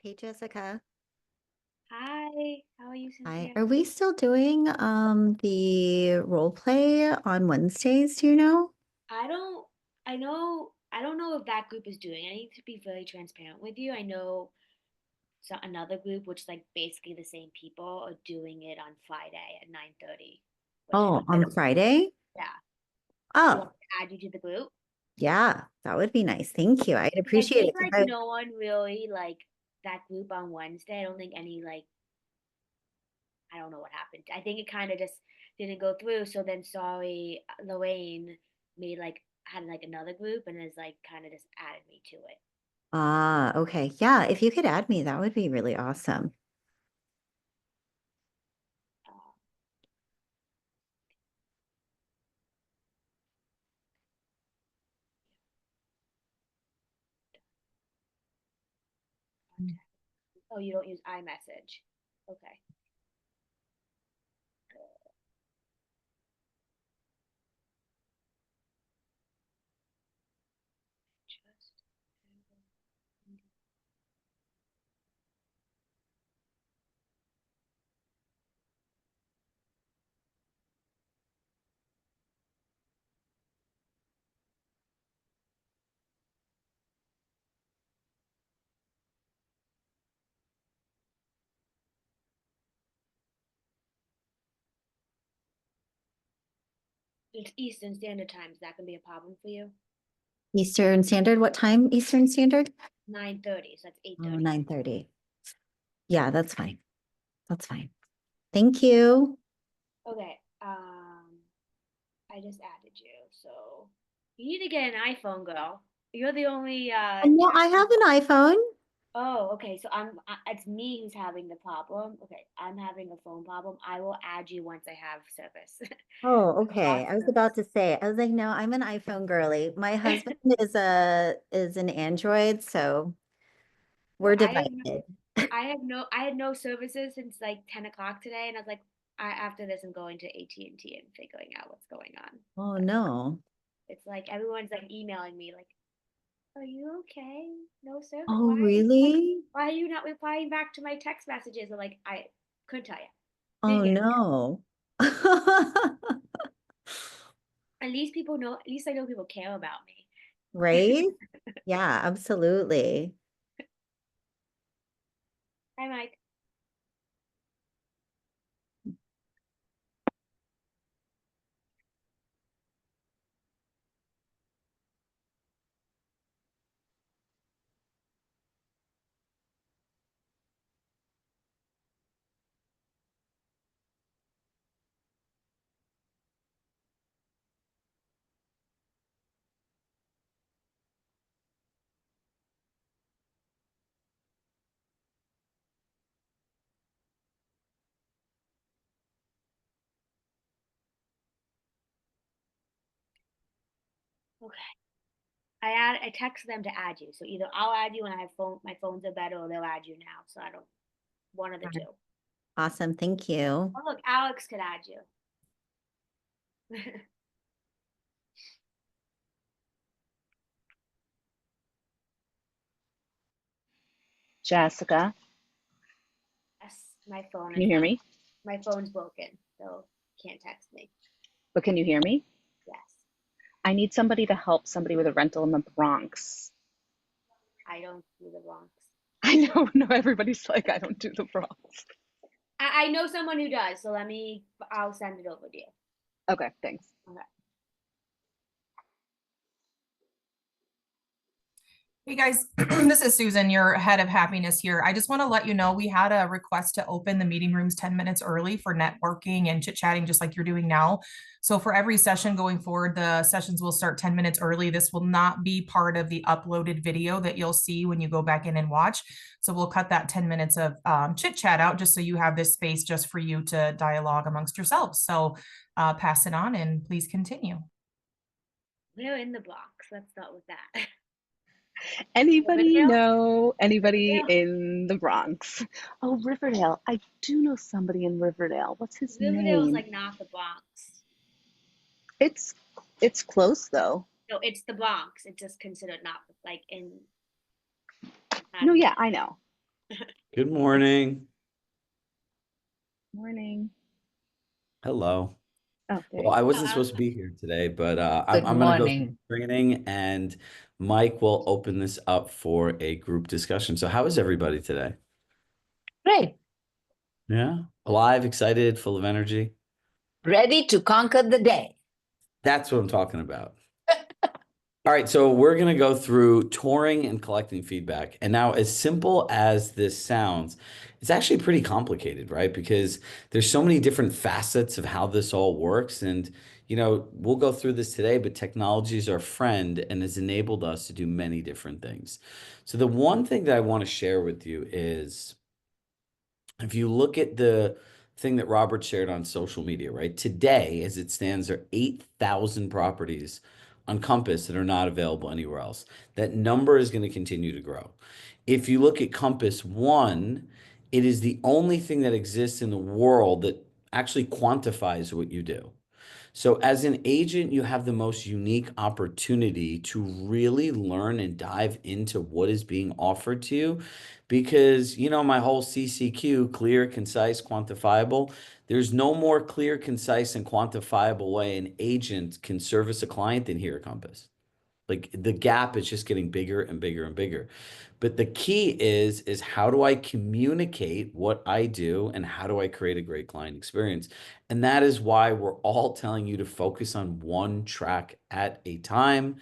Hey Jessica. Hi, how are you, Hi. Cynthia? Are we still doing the role play on Wednesdays, do you know? I don't, I don't know if that group is doing. I need to be very transparent with you. I know another group, which is like basically the same people, are doing it on Friday at 9:30, which I Oh, don't on know. Friday? Yeah. Do you want Oh, me to add you to the group? yeah, that would be nice. Thank you. I'd 'Cause I appreciate think it. like no one really like that group on Wednesday. I don't think any like I don't know what happened. I think it kind of just didn't go through. So then, sorry, Lorraine made like had like another group and is like kind of just added me to it. Okay. Yeah, if you could add me, that would be really awesome. Uh, contact. Oh, you don't use iMessage. Okay. Just it's Eastern Standard Time. Is that gonna be a problem for you? Eastern Standard, what time Eastern Standard? 9:30. So that's eight Oh, thirty. 9:30. Yeah, that's fine. That's fine. Thank you. Okay. I just added you. So you need to get an iPhone, girl. You're the only No, chat. I have an iPhone. Oh, okay. So it's me who's having the problem. Okay, I'm having a phone problem. I will add you once I have service. Oh, okay. I was Awesome. about to say, I was like, no, I'm an iPhone girly. My husband is an Android, so No, we're divided. I had no services since like 10 o'clock today, and I was like, after this, I'm going to AT&T and figuring out what's going on. Oh But no. it's like everyone's like emailing me like, "Are you okay? No service. Oh, really? Why are you not replying back to my text messages?" I'm like, I couldn't tell you. Oh Didn't answer. no. At least people know. At least I know people care about me. Right? Yeah, absolutely. Hi, Mike. Okay. I text them to add you. So either I'll add you when I have my phones are better, or they'll add you now. So I don't one of the All right. two. Awesome. Thank you. Oh look, Alex could add you. Jessica, Yes, my phone can is you hear not. me? My phone's broken, so can't text me. But can you hear me? Yes, I need somebody to help somebody with a rental in the Bronx. I don't do the Bronx. I know, no, everybody's like, I don't do the Bronx. I know someone who does, so I'll send it over to you. Okay, thanks. Okay. Hey guys, this is Susan, your head of happiness here. I just want to let you know we had a request to open the meeting rooms 10 minutes early for networking and chit-chatting, just like you're doing now. So for every session going forward, the sessions will start 10 minutes early. This will not be part of the uploaded video that you'll see when you go back in and watch. So we'll cut that 10 minutes of chit-chat out just so you have this space just for you to dialogue amongst yourselves. So pass it on and please continue. We're in the Bronx. Let's start with that. Anybody Riverdale? know anybody Riverdale? in the Bronx? Oh, Riverdale. I do know somebody in Riverdale. What's his Riverdale is name? like not the Bronx. It's it's close though. No, it's the Bronx. It's just considered not like in No, Manhattan. yeah, I know. Good morning. Morning. Hello. Oh, there Well, you I go. wasn't supposed to be here today, but Good I'm going to go through morning. training and Mike will open this up for a group discussion. So how is everybody today? Great. Yeah. Alive, excited, full of energy? Ready to conquer the day. That's what I'm talking about. All right, so we're going to go through touring and collecting feedback. And now, as simple as this sounds, it's actually pretty complicated, right? Because there's so many different facets of how this all works. And, we'll go through this today, but technology is our friend and has enabled us to do many different things. So, the one thing that I want to share with you is if you look at the thing that Robert shared on social media, right? Today, as it stands, there are 8,000 properties on Compass that are not available anywhere else. That number is going to continue to grow. If you look at Compass One, it is the only thing that exists in the world that actually quantifies what you do. So, as an agent, you have the most unique opportunity to really learn and dive into what is being offered to you. Because, my whole CCQ, clear, concise, quantifiable, there's no more clear, concise, and quantifiable way an agent can service a client than here at Compass. Like the gap is just getting bigger and bigger and bigger. But the key is how do I communicate what I do and how do I create a great client experience? And that is why we're all telling you to focus on one track at a time,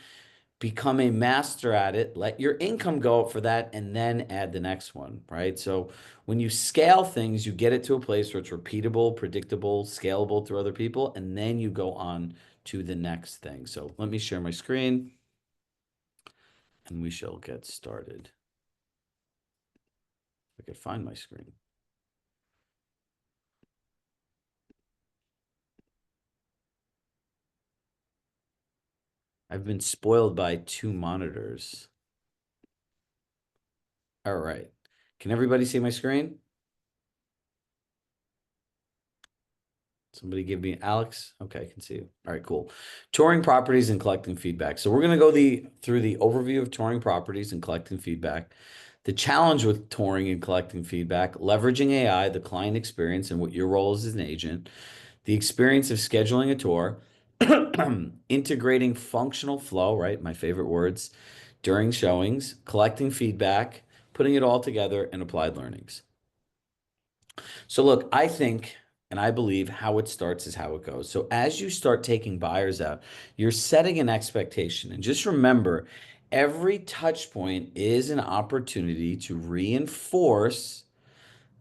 become a master at it, let your income go up for that, and then add the next one, right? So when you scale things, you get it to a place where it's repeatable, predictable, scalable through other people, and then you go on to the next thing. So let me share my screen and we shall get started. If I could find my screen. I've been spoiled by 2 monitors. All right. Can everybody see my screen? Somebody give me Alex. Okay, I can see you. All right, cool. Touring properties and collecting feedback. So we're going to go through the overview of touring properties and collecting feedback. The challenge with touring and collecting feedback, leveraging AI, the client experience, and what your role is as an agent, the experience of scheduling a tour, integrating functional flow, right? My favorite words, during showings, collecting feedback, putting it all together, and applied learnings. So look, I think and I believe how it starts is how it goes. So as you start taking buyers out, you're setting an expectation. And just remember, every touch point is an opportunity to reinforce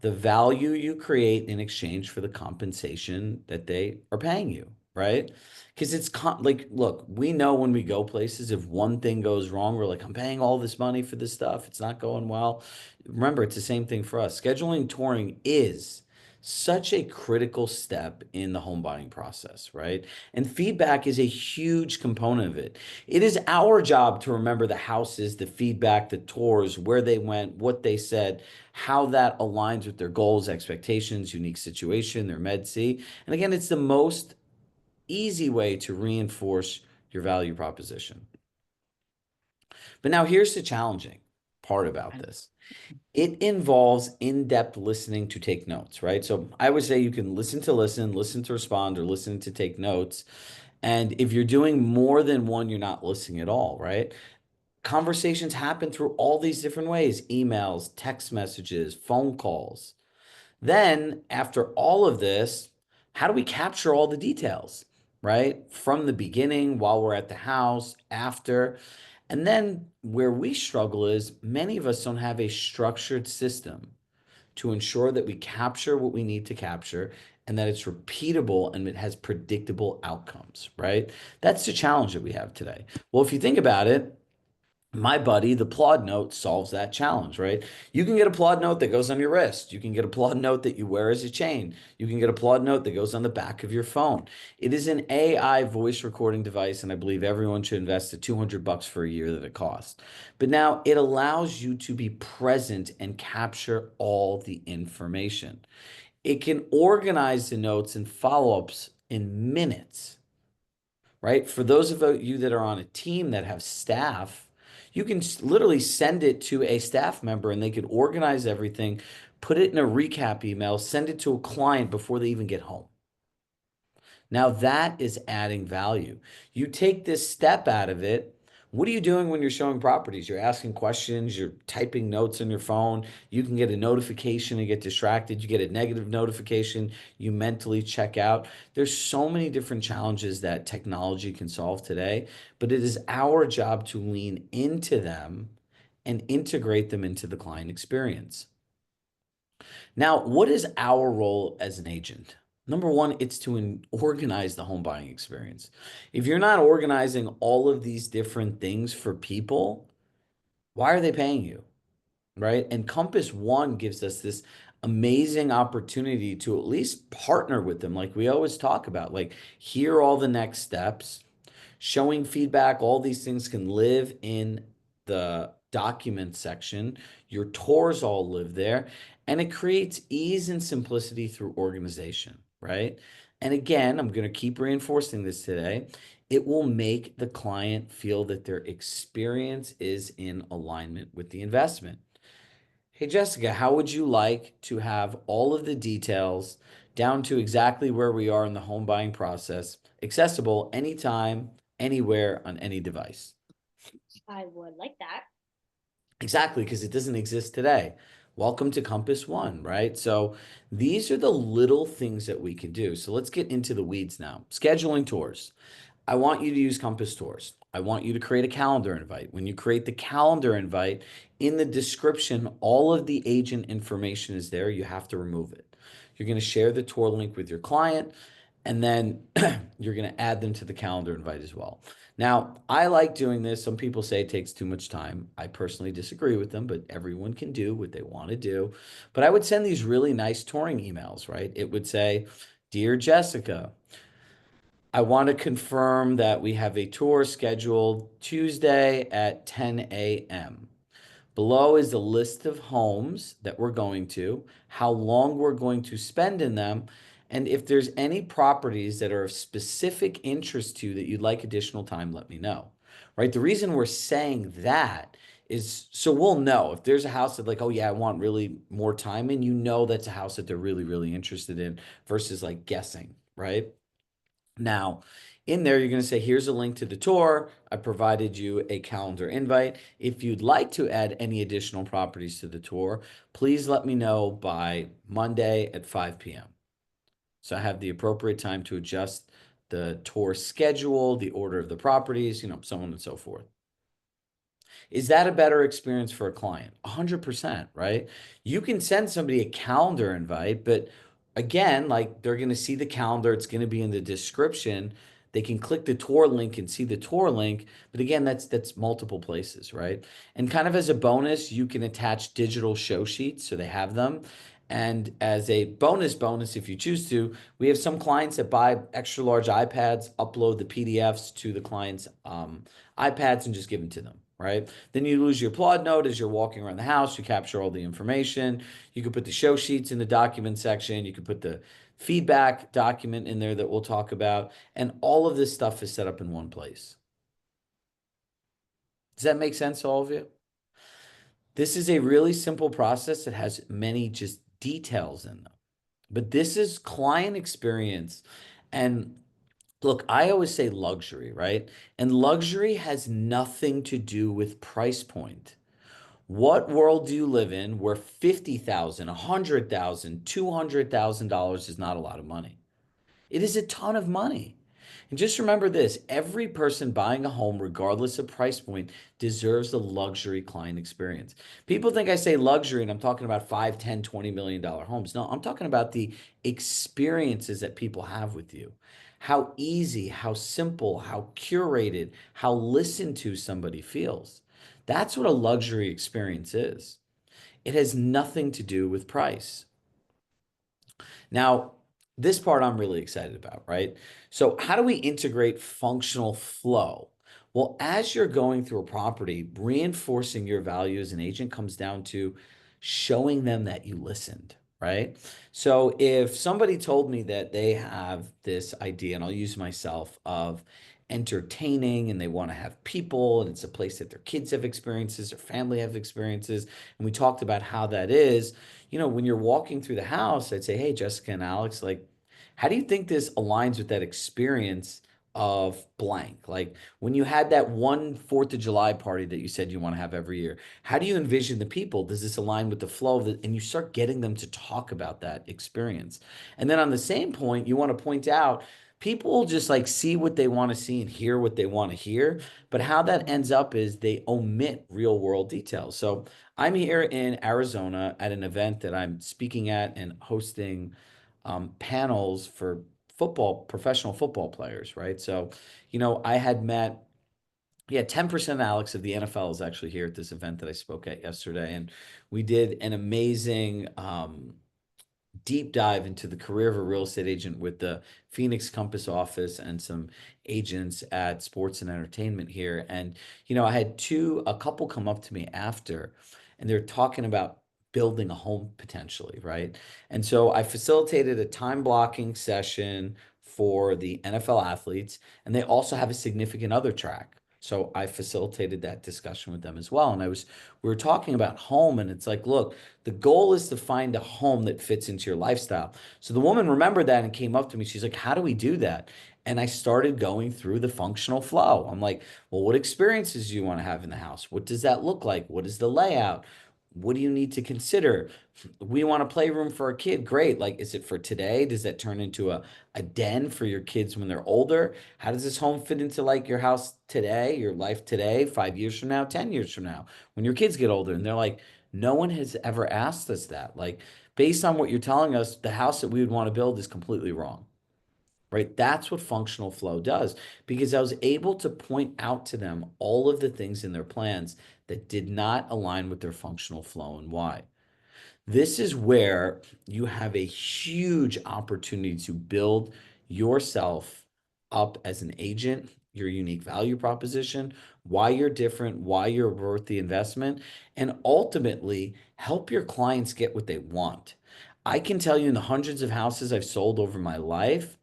the value you create in exchange for the compensation that they are paying you, right? Because it's like, look, we know when we go places, if one thing goes wrong, we're like, I'm paying all this money for this stuff. It's not going well. Remember, it's the same thing for us. Scheduling touring is such a critical step in the home buying process, right? And feedback is a huge component of it. It is our job to remember the houses, the feedback, the tours, where they went, what they said, how that aligns with their goals, expectations, unique situation, their med C. And again, it's the most easy way to reinforce your value proposition. But now here's the challenging part about this. It involves in-depth listening to take notes, right? So I would say you can listen to respond, or listen to take notes. And if you're doing more than one, you're not listening at all, right? Conversations happen through all these different ways: emails, text messages, phone calls. Then, after all of this, how do we capture all the details, right? From the beginning, while we're at the house, after. And then where we struggle is many of us don't have a structured system to ensure that we capture what we need to capture and that it's repeatable and it has predictable outcomes, right? That's the challenge that we have today. Well, if you think about it, my buddy, the Plod Note, solves that challenge, right? You can get a Plod Note that goes on your wrist. You can get a Plod Note that you wear as a chain. You can get a Plod Note that goes on the back of your phone. It is an AI voice recording device, and I believe everyone should invest the $200 for a year that it costs. But now it allows you to be present and capture all the information. It can organize the notes and follow-ups in minutes, right? For those of you that are on a team that have staff, You can literally send it to a staff member and they could organize everything, put it in a recap email, send it to a client before they even get home. Now that is adding value. You take this step out of it. What are you doing when you're showing properties? You're asking questions, you're typing notes on your phone. You can get a notification and get distracted. You get a negative notification, you mentally check out. There's so many different challenges that technology can solve today, but it is our job to lean into them and integrate them into the client experience. Now, what is our role as an agent? Number one, it's to organize the home buying experience. If you're not organizing all of these different things for people, why are they paying you? Right? And Compass One gives us this amazing opportunity to at least partner with them, like we always talk about, like, here are all the next steps. Showing feedback, all these things can live in the document section. Your tours all live there, and it creates ease and simplicity through organization, right? And again, I'm going to keep reinforcing this today. It will make the client feel that their experience is in alignment with the investment. Hey, Jessica, how would you like to have all of the details down to exactly where we are in the home buying process, accessible anytime, anywhere, on any device? I would like that. Exactly, because it doesn't exist today. Welcome to Compass One, right? So these are the little things that we can do. So let's get into the weeds now. Scheduling tours. I want you to use Compass Tours. I want you to create a calendar invite. When you create the calendar invite, in the description, all of the agent information is there. You have to remove it. You're going to share the tour link with your client, and then you're going to add them to the calendar invite as well. Now, I like doing this. Some people say it takes too much time. I personally disagree with them, but everyone can do what they want to do. But I would send these really nice touring emails, right? It would say, "Dear Jessica, I want to confirm that we have a tour scheduled Tuesday at 10 a.m. Below is the list of homes that we're going to, how long we're going to spend in them, and if there's any properties that are of specific interest to you that you'd like additional time, let me know." Right? The reason we're saying that is so we'll know if there's a house that, like, oh yeah, I want really more time in, you know that's a house that they're really, really interested in versus like guessing, right? Now, in there, you're going to say, here's a link to the tour. I provided you a calendar invite. If you'd like to add any additional properties to the tour, please let me know by Monday at 5 p.m. So I have the appropriate time to adjust the tour schedule, the order of the properties, so on and so forth. Is that a better experience for a client? 100%, right? You can send somebody a calendar invite, but again, like, they're going to see the calendar. It's going to be in the description. They can click the tour link and see the tour link. But again, that's multiple places, right? And kind of as a bonus, you can attach digital show sheets so they have them. And as a bonus, if you choose to, we have some clients that buy extra large iPads, upload the PDFs to the client's iPads and just give them to them, right? Then you lose your applaud note as you're walking around the house. You capture all the information. You can put the show sheets in the document section. You can put the feedback document in there that we'll talk about. And all of this stuff is set up in one place. Does that make sense to all of you? This is a really simple process that has many just details in them. But this is client experience. And look, I always say luxury, right? And luxury has nothing to do with price point. What world do you live in where $50,000, $100,000, $200,000 is not a lot of money? It is a ton of money. And just remember this, every person buying a home, regardless of price point, deserves the luxury client experience. People think I say luxury and I'm talking about $5, $10, $20 million homes. No, I'm talking about the experiences that people have with you. How easy, how simple, how curated, how listened to somebody feels. That's what a luxury experience is. It has nothing to do with price. Now, this part I'm really excited about, right? So, how do we integrate functional flow? Well, as you're going through a property, reinforcing your value as an agent comes down to showing them that you listened, right? So, if somebody told me that they have this idea, and I'll use myself, of entertaining and they want to have people and it's a place that their kids have experiences, their family have experiences. And we talked about how that is, when you're walking through the house, I'd say, hey, Jessica and Alex, like, how do you think this aligns with that experience of blank? Like when you had that one 4th of July party that you said you want to have every year, how do you envision the people? Does this align with the flow of it? And you start getting them to talk about that experience. And then on the same point, you want to point out people just like see what they want to see and hear what they want to hear. But how that ends up is they omit real world details. So I'm here in Arizona at an event that I'm speaking at and hosting panels for professional football players, right? So, I had met, yeah, 10% Alex of the NFL is actually here at this event that I spoke at yesterday. And we did an amazing deep dive into the career of a real estate agent with the Phoenix Compass office and some agents at Sports and Entertainment here. And, I had a couple come up to me after, and they're talking about building a home potentially, right? And so I facilitated a time blocking session for the NFL athletes, and they also have a significant other track. So I facilitated that discussion with them as well. And we were talking about home, and it's like, look, the goal is to find a home that fits into your lifestyle. So the woman remembered that and came up to me. She's like, how do we do that? And I started going through the functional flow. I'm like, well, what experiences do you want to have in the house? What does that look like? What is the layout? What do you need to consider? We want a playroom for a kid. Great. Like, is it for today? Does that turn into a den for your kids when they're older? How does this home fit into like your house today, your life today, 5 years from now, 10 years from now, when your kids get older? And they're like, no one has ever asked us that. Like, based on what you're telling us, the house that we would want to build is completely wrong, right? That's what functional flow does, because I was able to point out to them all of the things in their plans that did not align with their functional flow and why. This is where you have a huge opportunity to build yourself up as an agent, your unique value proposition, why you're different, why you're worth the investment, and ultimately help your clients get what they want. I can tell you in the hundreds of houses I've sold over my life,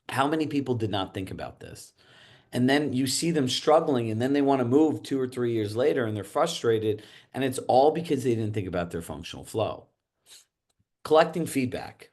how many people did not think about this? And then you see them struggling, and then they want to move 2 or 3 years later and they're frustrated. And it's all because they didn't think about their functional flow. Collecting feedback.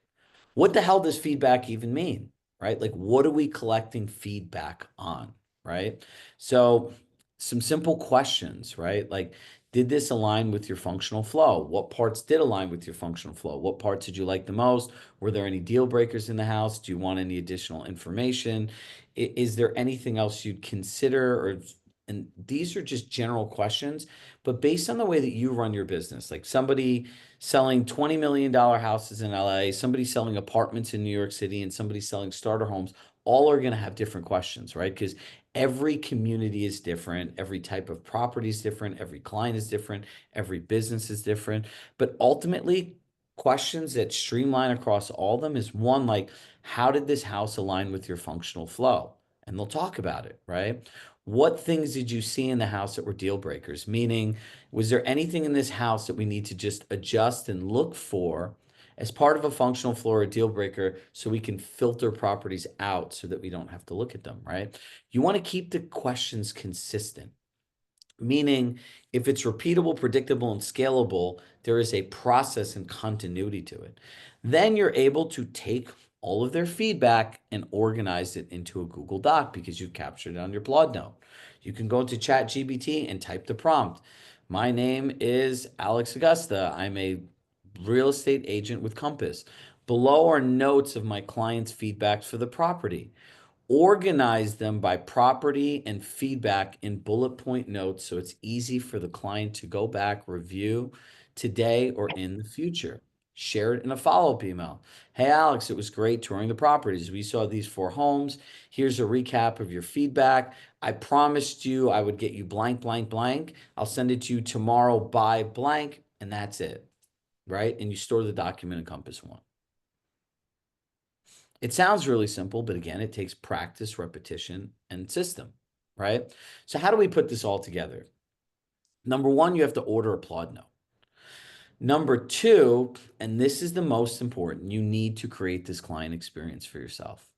What the hell does feedback even mean? Right? Like, what are we collecting feedback on? Right? So, some simple questions, right? Like, did this align with your functional flow? What parts did align with your functional flow? What parts did you like the most? Were there any deal breakers in the house? Do you want any additional information? Is there anything else you'd consider? And these are just general questions, but based on the way that you run your business, like somebody selling $20 million houses in LA, somebody selling apartments in New York City, and somebody selling starter homes, all are going to have different questions, right? Because every community is different, every type of property is different, every client is different, every business is different. But ultimately, questions that streamline across all of them is one, like, how did this house align with your functional flow? And they'll talk about it, right? What things did you see in the house that were deal breakers? Meaning, was there anything in this house that we need to just adjust and look for as part of a functional flow or a deal breaker so we can filter properties out so that we don't have to look at them, right? You want to keep the questions consistent, meaning if it's repeatable, predictable, and scalable, there is a process and continuity to it. Then you're able to take all of their feedback and organize it into a Google Doc because you've captured it on your Plod note. You can go into ChatGPT and type the prompt. My name is Alex Augusta. I'm a real estate agent with Compass. Below are notes of my clients' feedbacks for the property. Organize them by property and feedback in bullet point notes so it's easy for the client to go back, review today or in the future. Share it in a follow-up email. Hey, Alex, it was great touring the properties. We saw these 4 homes. Here's a recap of your feedback. I promised you I would get you blank, blank, blank. I'll send it to you tomorrow by blank, and that's it, right? And you store the document in Compass One. It sounds really simple, but again, it takes practice, repetition, and system, right? So how do we put this all together? Number one, you have to order a Plod note. Number two, and this is the most important, you need to create this client experience for yourself,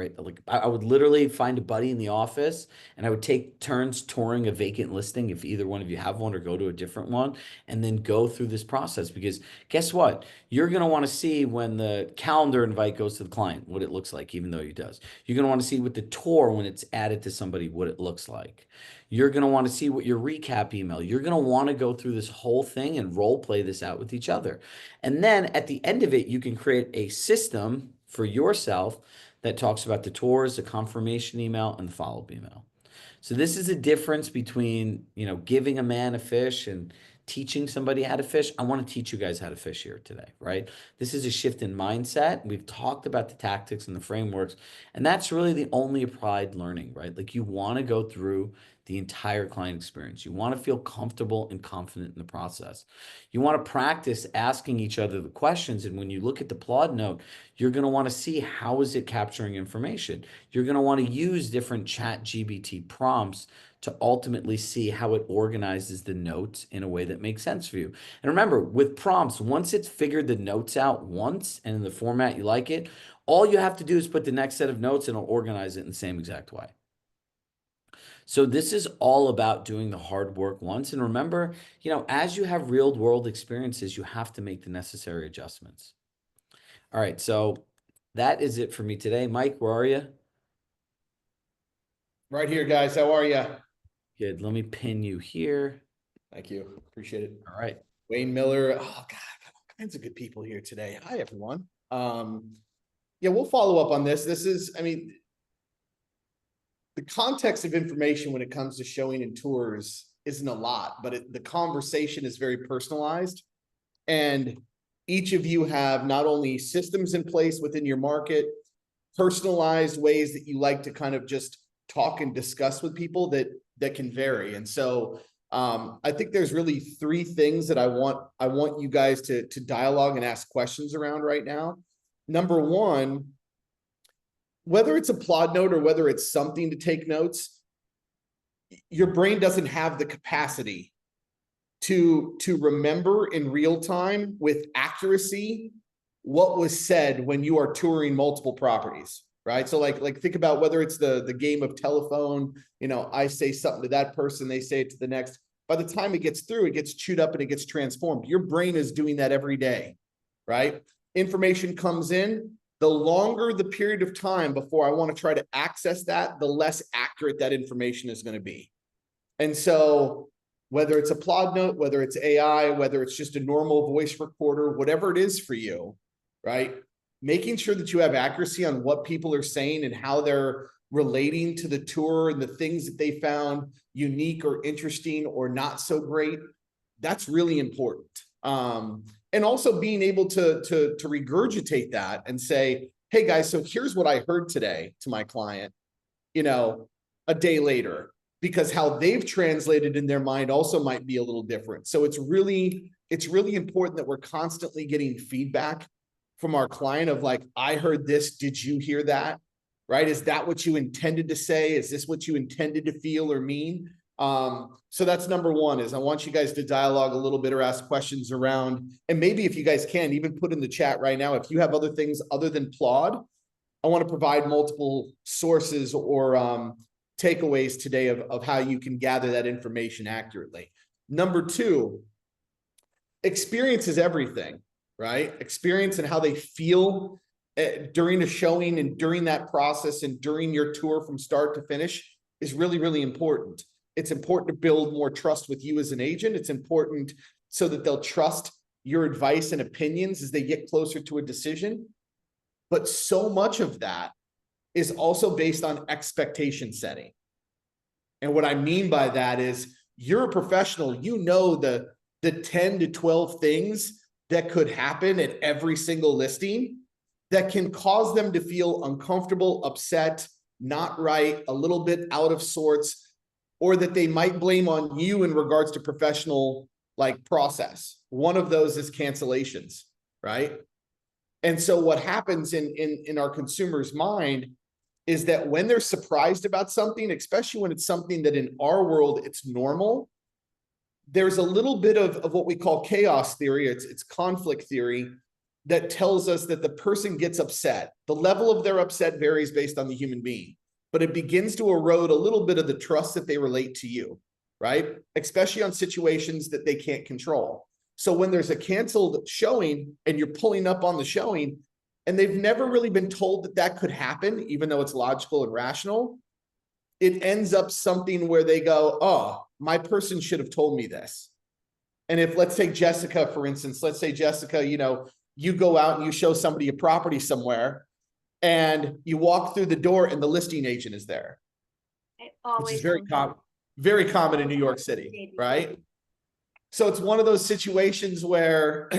right? Like I would literally find a buddy in the office and I would take turns touring a vacant listing if either one of you have one, or go to a different one, and then go through this process. Because guess what? You're going to want to see when the calendar invite goes to the client, what it looks like, even though he does. You're going to want to see with the tour when it's added to somebody, what it looks like. You're going to want to see what your recap email, you're going to want to go through this whole thing and role play this out with each other. And then at the end of it, you can create a system for yourself that talks about the tours, the confirmation email, and the follow-up email. So this is a difference between, giving a man a fish and teaching somebody how to fish. I want to teach you guys how to fish here today, right? This is a shift in mindset. We've talked about the tactics and the frameworks, and that's really the only applied learning, right? Like you want to go through the entire client experience. You want to feel comfortable and confident in the process. You want to practice asking each other the questions. And when you look at the Plod note, you're going to want to see how is it capturing information. You're going to want to use different ChatGPT prompts to ultimately see how it organizes the notes in a way that makes sense for you. And remember, with prompts, once it's figured the notes out once and in the format you like it, all you have to do is put the next set of notes and it'll organize it in the same exact way. So this is all about doing the hard work once. And remember, as you have real world experiences, you have to make the necessary adjustments. All right. So that is it for me today. Mike, where are you? Right here, guys. How are you? Good. Let me pin you here. Thank you. Appreciate it. All right. Wayne Miller. Oh, God, got all kinds of good people here today. Hi, everyone. Yeah, we'll follow up on this. This is, the context of information when it comes to showing and tours isn't a lot, but the conversation is very personalized. And each of you have not only systems in place within your market, personalized ways that you like to kind of just talk and discuss with people that can vary. And so I think there's really three things that I want you guys to dialogue and ask questions around right now. Number one, whether it's a Plod note or whether it's something to take notes, your brain doesn't have the capacity to remember in real time with accuracy what was said when you are touring multiple properties, right? So like think about whether it's the game of telephone, I say something to that person, they say it to the next. By the time it gets through, it gets chewed up and it gets transformed. Your brain is doing that every day, right? Information comes in. The longer the period of time before I want to try to access that, the less accurate that information is going to be. And so whether it's a Plod note, whether it's AI, whether it's just a normal voice recorder, whatever it is for you, right? Making sure that you have accuracy on what people are saying and how they're relating to the tour and the things that they found unique or interesting or not so great, that's really important. And also being able to regurgitate that and say, hey guys, so here's what I heard today to my client, a day later, because how they've translated in their mind also might be a little different. So it's really important that we're constantly getting feedback from our client of like, I heard this, did you hear that? Right? Is that what you intended to say? Is this what you intended to feel or mean? So that's number one, is I want you guys to dialogue a little bit or ask questions around, and maybe if you guys can even put in the chat right now, if you have other things other than Plod, I want to provide multiple sources or takeaways today of how you can gather that information accurately. Number two, experience is everything, right? Experience and how they feel during a showing and during that process and during your tour from start to finish is really, really important. It's important to build more trust with you as an agent. It's important so that they'll trust your advice and opinions as they get closer to a decision. But so much of that is also based on expectation setting. And what I mean by that is you're a professional, the 10 to 12 things that could happen at every single listing that can cause them to feel uncomfortable, upset, not right, a little bit out of sorts, or that they might blame on you in regards to professional process. One of those is cancellations, right? And so what happens in our consumer's mind is that when they're surprised about something, especially when it's something that in our world, it's normal, there's a little bit of what we call chaos theory. It's conflict theory that tells us that the person gets upset. The level of their upset varies based on the human being, but it begins to erode a little bit of the trust that they relate to you, right? Especially on situations that they can't control. So when there's a canceled showing and you're pulling up on the showing and they've never really been told that that could happen, even though it's logical and rational, it ends up something where they go, oh, my person should have told me this. And if, let's take Jessica, for instance, let's say Jessica, you know, you go out and you show somebody a property somewhere and you walk through the door and the listing agent is there, It which always is very comes up. common in New York City, right? So it's one of those situations where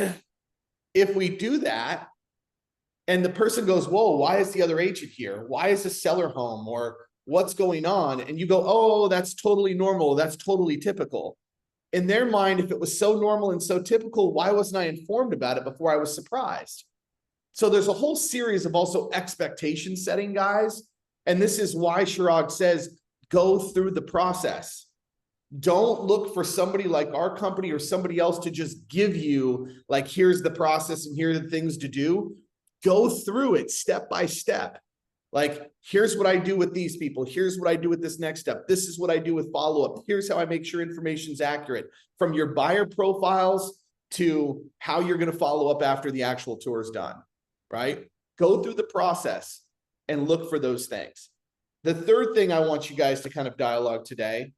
if we do that and the person goes, whoa, why is the other agent here? Why is the seller home? Or what's going on? And you go, oh, that's totally normal. That's totally typical. In their mind, if it was so normal and so typical, why wasn't I informed about it before I was surprised? So there's a whole series of also expectation setting, guys. And this is why Chirag says, go through the process. Don't look for somebody like our company or somebody else to just give you, like, here's the process and here are the things to do. Go through it step by step. Like, here's what I do with these people. Here's what I do with this next step. This is what I do with follow-up. Here's how I make sure information's accurate, from your buyer profiles to how you're going to follow up after the actual tour is done, right? Go through the process and look for those things. The third thing I want you guys to kind of dialogue today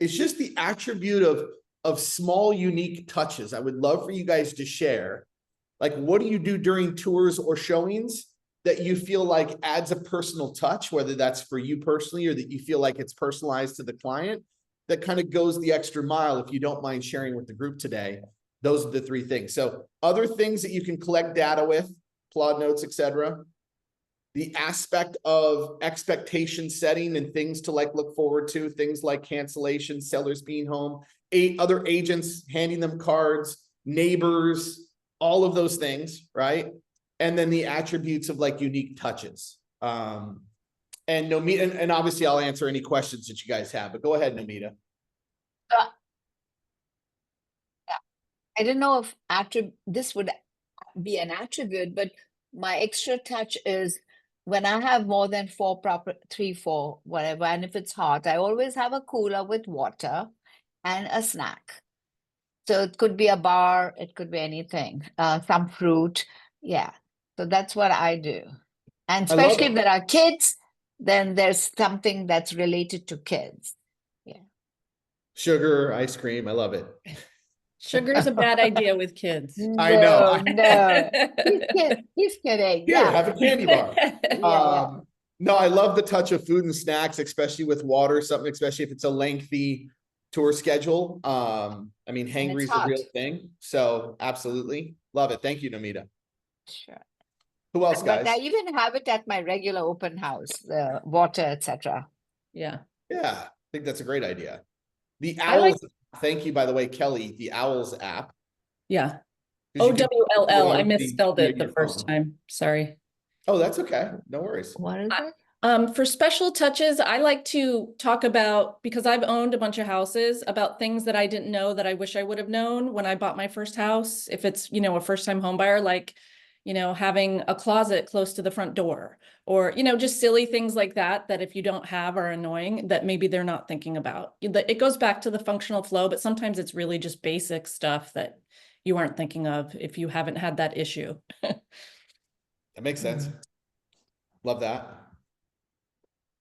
is just the attribute of small, unique touches. I would love for you guys to share, like, what do you do during tours or showings that you feel like adds a personal touch, whether that's for you personally or that you feel like it's personalized to the client, that kind of goes the extra mile. If you don't mind sharing with the group today, those are the three things. So other things that you can collect data with, plot notes, etc. The aspect of expectation setting and things to like look forward to, things like cancellation, sellers being home, other agents handing them cards, neighbors, all of those things, right? And then the attributes of like unique touches. And Nomita, and obviously I'll answer any questions that you guys have, but go ahead, Nomita. I don't know if this would be an attribute, but my extra touch is when I have more than 3, 4, whatever, and if it's hot, I always have a cooler with water and a snack. So it could be a bar, it could be anything, some fruit. Yeah. So that's what I do. And especially if there are kids, then there's something that's related to kids. Yeah. Sugar, ice cream. I love it. Sugar is a bad idea with kids. I know. No. He's kidding. Here, Yeah. have a candy bar. Yeah. No, I love the touch of food and snacks, especially with water, something, especially if it's a lengthy tour schedule. I mean, hangry is a real thing. So absolutely love it. Thank you, Nomita. Sure. Who else, guys? But I even have it at my regular open house, the water, etc. Yeah. Yeah, I think that's a great idea. The Owls, thank you, by the way, Kelly, the Owls app. Yeah. OWLL. I misspelled it the first time. Sorry. Oh, that's okay. No worries. What is it? For special touches, I like to talk about, because I've owned a bunch of houses, about things that I didn't know that I wish I would have known when I bought my first house. If it's, a first-time home buyer, like, having a closet close to the front door, or, just silly things like that, that if you don't have are annoying, that maybe they're not thinking about. It goes back to the functional flow, but sometimes it's really just basic stuff that you aren't thinking of if you haven't had that issue. That makes sense. Love that.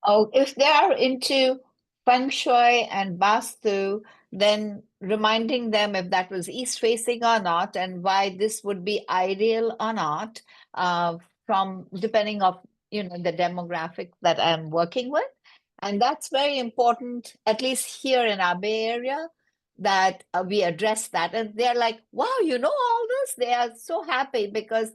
Oh, if they are into feng shui and vastu, then reminding them if that was east facing or not, and why this would be ideal or not, from depending of the demographic that I'm working with. And that's very important, at least here in our Bay Area, that we address that. And they're like, wow, you know all this? They are so happy because,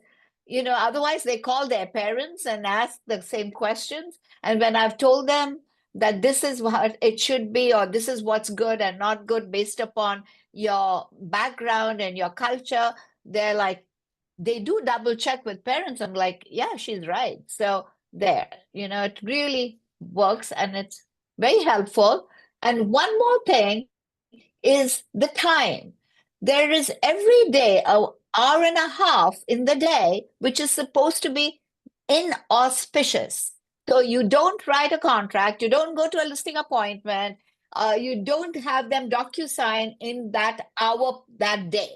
otherwise they call their parents and ask the same questions. And when I've told them that this is what it should be, or this is what's good and not good based upon your background and your culture, they're like, they do double check with parents. I'm like, yeah, she's right. So there, it really works and it's very helpful. And one more thing is the time. There is every day hour and a half in the day, which is supposed to be inauspicious. So you don't write a contract, you don't go to a listing appointment, you don't have them DocuSign in that hour that day.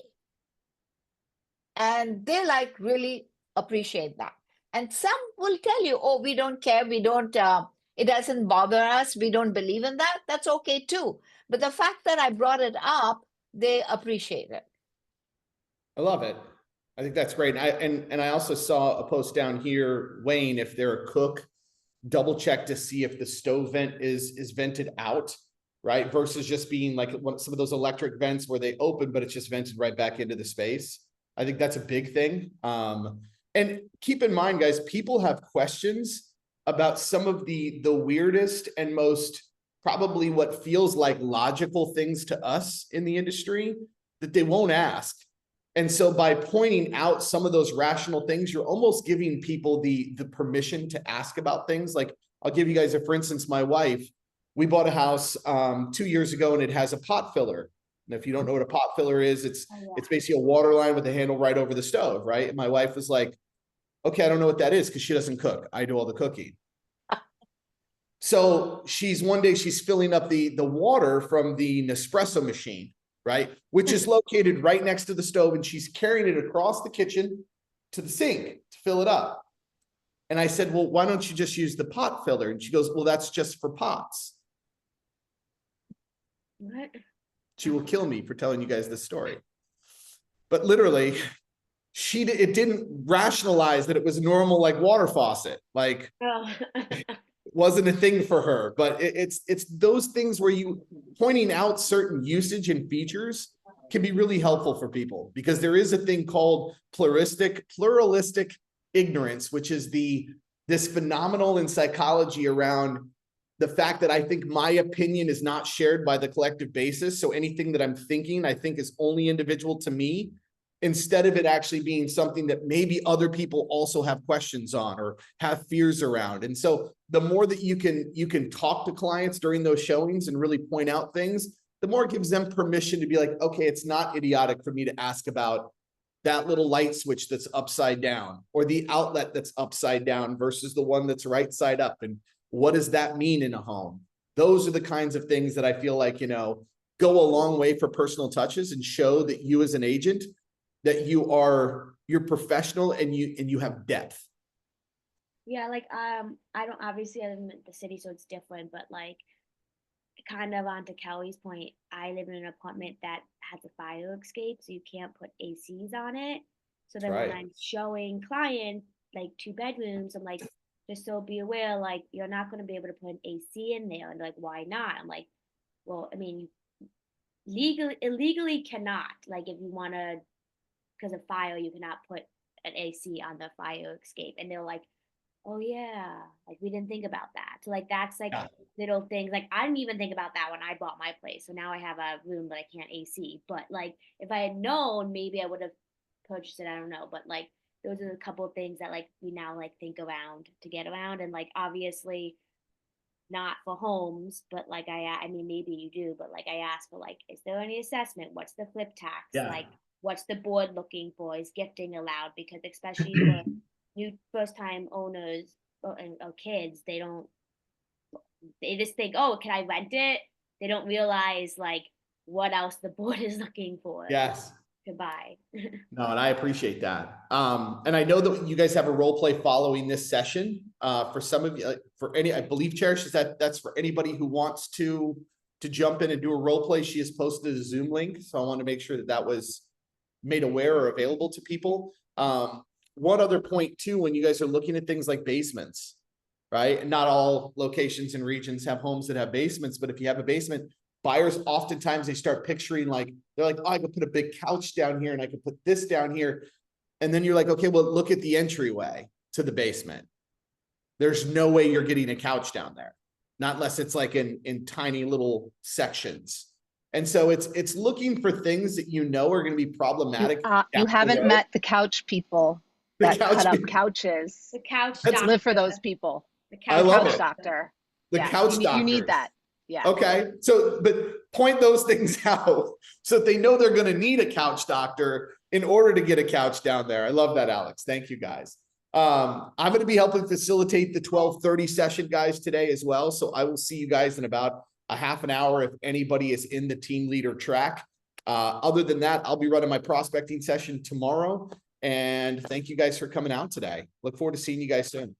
And they like really appreciate that. And some will tell you, oh, we don't care, we don't, it doesn't bother us, we don't believe in that. That's okay too. But the fact that I brought it up, they appreciate it. I love it. I think that's great. And I also saw a post down here, Wayne, if they're a cook, double check to see if the stove vent is vented out, right? Versus just being like some of those electric vents where they open, but it's just vented right back into the space. I think that's a big thing. And keep in mind, guys, people have questions about some of the weirdest and most probably what feels like logical things to us in the industry that they won't ask. And so by pointing out some of those rational things, you're almost giving people the permission to ask about things. Like, I'll give you guys for instance, my wife, we bought a house 2 years ago and it has a pot filler. And if you don't know what a pot filler is, it's basically a water line with a handle right over the stove, right? And my wife was like, okay, I don't know what that is because she doesn't cook. I do all the cooking. So one day she's filling up the water from the Nespresso machine, right? Which is located right next to the stove, and she's carrying it across the kitchen to the sink to fill it up. And I said, well, why don't you just use the pot filler? And she goes, well, that's just for pots. What? She will kill me for telling you guys this story. But literally, it didn't rationalize that it was a normal like water faucet. Like, Oh. wasn't a thing for her, but it's those things where you pointing out certain usage and features can be really helpful for people, because there is a thing called pluralistic ignorance, which is this phenomenal in psychology around the fact that I think my opinion is not shared by the collective basis. So anything that I'm thinking, I think is only individual to me, instead of it actually being something that maybe other people also have questions on or have fears around. And so the more that you can talk to clients during those showings and really point out things, the more it gives them permission to be like, okay, it's not idiotic for me to ask about that little light switch that's upside down, or the outlet that's upside down versus the one that's right side up. And what does that mean in a home? Those are the kinds of things that I feel like, go a long way for personal touches and show that you as an agent, that you're professional and you have depth. Yeah, like I don't, obviously I live in the city, so it's different, but like kind of on to Kelly's point, I live in an apartment that has a fire escape, so you can't put ACs on it. So then when right. I'm showing clients like 2 bedrooms, I'm like, just so be aware, like you're not going to be able to put an AC in there. And like, why not? I'm like, well, I mean, illegally cannot. Like if you want to, because of fire, you cannot put an AC on the fire escape. And they're like, oh yeah, like we didn't think about that. So like that's like little things. Like I didn't even think about that when I bought my place. So now I have a room that I can't AC. But like if I had known, maybe I would have purchased it. I don't know. But like those are a couple of things that like we now like think around to get around. And like obviously not for homes, but like I mean maybe you do, but like I asked for like, is there any assessment? What's the flip tax? Yeah. Like what's the board looking for? Is gifting allowed? Because especially for new first time owners or kids, they just think, oh, can I rent it? They don't realize like what else the board is looking for. Yes. To buy. No, and I appreciate that. And I know that you guys have a role play following this session. For some of you, I believe Cherish, that's for anybody who wants to jump in and do a role play. She has posted a Zoom link, so I want to make sure that was made aware or available to people. One other point too, when you guys are looking at things like basements, right? And not all locations and regions have homes that have basements, but if you have a basement, buyers oftentimes they start picturing like, they're like, oh, I could put a big couch down here and I could put this down here. And then you're like, okay, well, look at the entryway to the basement. There's no way you're getting a couch down there, not unless it's like in tiny little sections. And so it's looking for things that are going to be problematic. You haven't met the couch people that cut up couches. The couch Let's live for those people. The I love couch it. doctor. The Yeah, couch doctor. You need that. Yeah. Okay, so, but point those things out so that they know they're gonna need a couch doctor in order to get a couch down there. I love that, Alex. Thank you, guys. I'm gonna be helping facilitate the 12:30 session, guys, today as well. So I will see you guys in about a half an hour if anybody is in the team leader track. Other than that, I'll be running my prospecting session tomorrow. And thank you guys for coming out today. Look forward to seeing you guys soon.